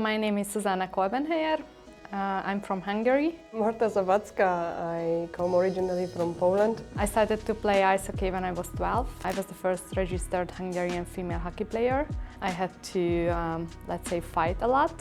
my name is Zsuzsanna Kolbenheyer. I'm from Hungary. Marta, Zawadzka. I come originally from Poland. I started to play ice hockey when I was 12. I was the first registered Hungarian female hockey player. I had to, let's say, fight a lot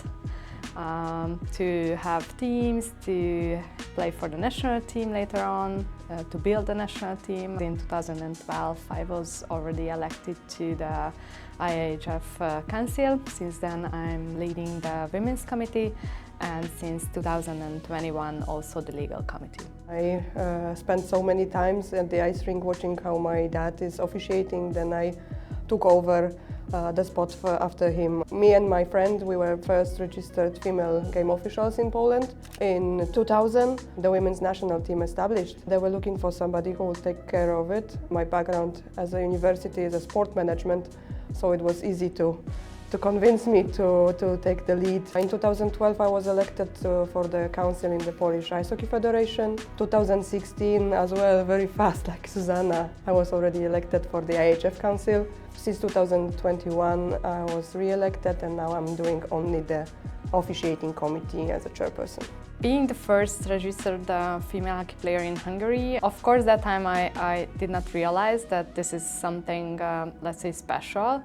to have teams, to play for the national team later on, to build the national team. In 2012, I was already elected to the IHF Council. Since then, I'm leading the Women's Committee, and since 2021 also the Legal Committee. I spent so many times at the ice rink watching how my dad is officiating. Then I took over the spot after him. Me and my friend, we were first registered female game officials in Poland. In 2000, the women's national team established. They were looking for somebody who would take care of it. My background as a university is a sport management, so it was easy to convince me to take the lead. In 2012, I was elected for the council in the Polish Ice Hockey Federation. 2016 as well, very fast, like Zsuzsanna, I was already elected for the IHF Council. Since 2021, I was re-elected, and now I'm doing only the officiating committee as a chairperson. Being the first registered female hockey player in Hungary, of course that time I did not realize that this is something, let's say, special.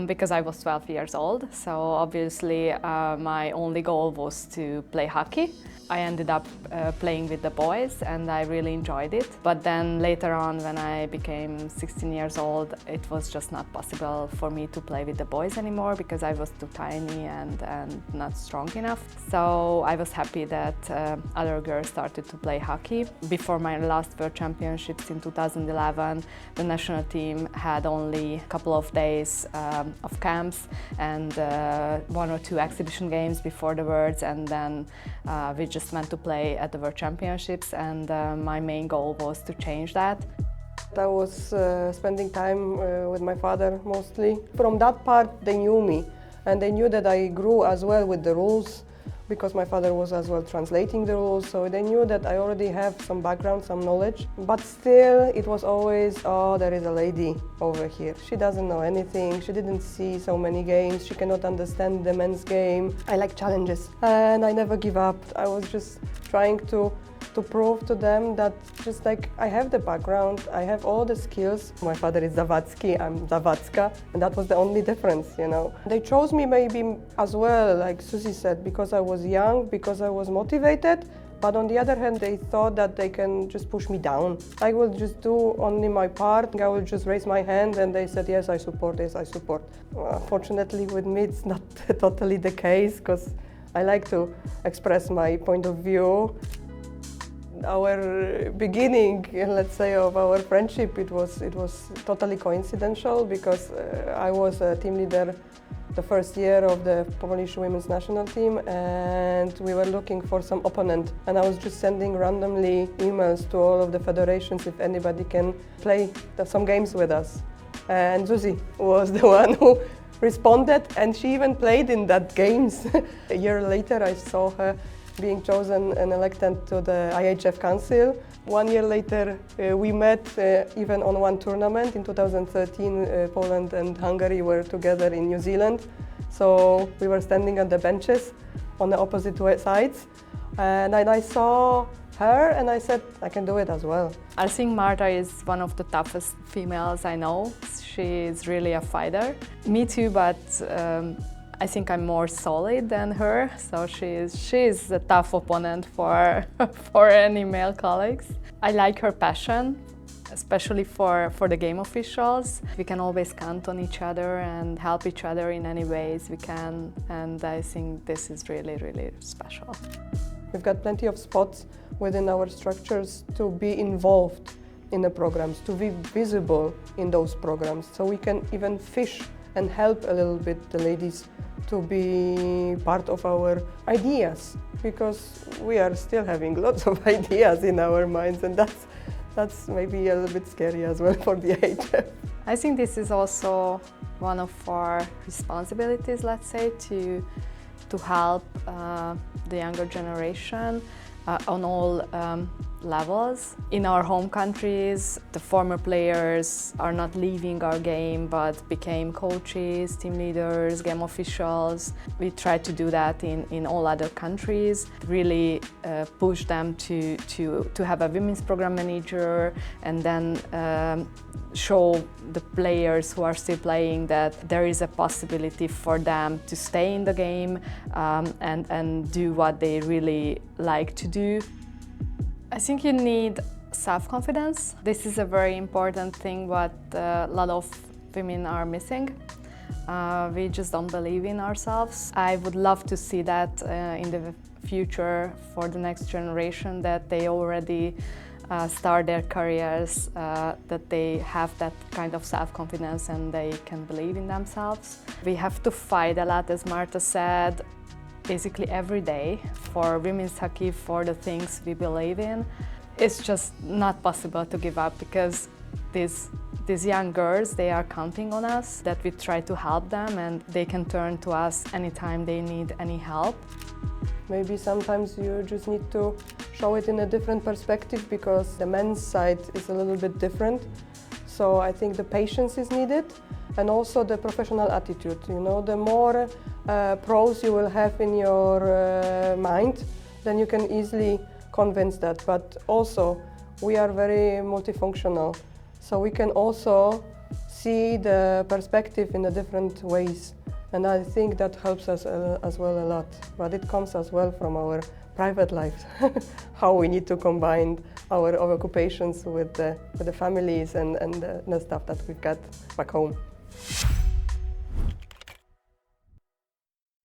Because I was 12 years old, so obviously my only goal was to play hockey. I ended up playing with the boys and I really enjoyed it. But then later on, when I became 16 years old, it was just not possible for me to play with the boys anymore because I was too tiny and not strong enough. So I was happy that other girls started to play hockey. Before my last World Championships in 2011, the national team had only a couple of days of camps and 1 or 2 exhibition games before the Worlds, and then we just went to play at the World Championships, and my main goal was to change that. I was spending time with my father mostly. From that part they knew me, and they knew that I grew as well with the rules, because my father was as well translating the rules, so they knew that I already have some background, some knowledge. But still, it was always, oh, there is a lady over here. She doesn't know anything, she didn't see so many games, she cannot understand the men's game. I like challenges, and I never give up. I was just trying to prove to them that just like I have the background, I have all the skills. My father is Zawadzki, I'm Zawadzka, and that was the only difference, you know. They chose me maybe as well, like Susie said, because I was young, because I was motivated, but on the other hand, they thought that they can just push me down. I will just do only my part, I will just raise my hand, and they said, yes, I support this, I support. Fortunately, with me, it's not totally the case, because I like to express my point of view. Our beginning, let's say, of our friendship, it was totally coincidental, because I was a team leader the first year of the Polish women's national team, and we were looking for some opponent, and I was just sending randomly emails to all of the federations if anybody can play some games with us. And Susie was the one who responded, and she even played in that games. A year later I saw her being chosen and elected to the IHF Council. 1 year later, we met even on one tournament. In 2013, Poland and Hungary were together in New Zealand. So we were standing on the benches on the opposite sides. And I saw her and I said, I can do it as well. I think Marta is one of the toughest females I know. She is really a fighter. Me too, but I think I'm more solid than her, so she is a tough opponent for any male colleagues. I like her passion, especially for the game officials. We can always count on each other and help each other in any ways we can, and I think this is really, really special. We've got plenty of spots within our structures to be involved in the programs, to be visible in those programs, so we can even fish and help a little bit the ladies to be part of our ideas, because we are still having lots of ideas in our minds, and that's maybe a little bit scary as well for the IHF. I think this is also one of our responsibilities, let's say, to help the younger generation on all levels. In our home countries, the former players are not leaving our game but became coaches, team leaders, game officials. We try to do that in all other countries, really push them to have a women's program manager, and then show the players who are still playing that there is a possibility for them to stay in the game and do what they really like to do. I think you need self-confidence. This is a very important thing what a lot of women are missing. We just don't believe in ourselves. I would love to see that in the future for the next generation, that they already start their careers, that they have that kind of self-confidence and they can believe in themselves. We have to fight a lot, as Marta said, basically every day for women's hockey, for the things we believe in. It's just not possible to give up, because these young girls, they are counting on us, that we try to help them, and they can turn to us anytime they need any help. Maybe sometimes you just need to show it in a different perspective, because the men's side is a little bit different. So I think the patience is needed, and also the professional attitude. You know, the more pros you will have in your mind, then you can easily convince that. But also, we are very multifunctional, so we can also see the perspective in a different ways. And I think that helps us as well a lot. But it comes as well from our private lives, how we need to combine our occupations with the families and the stuff that we've got back home.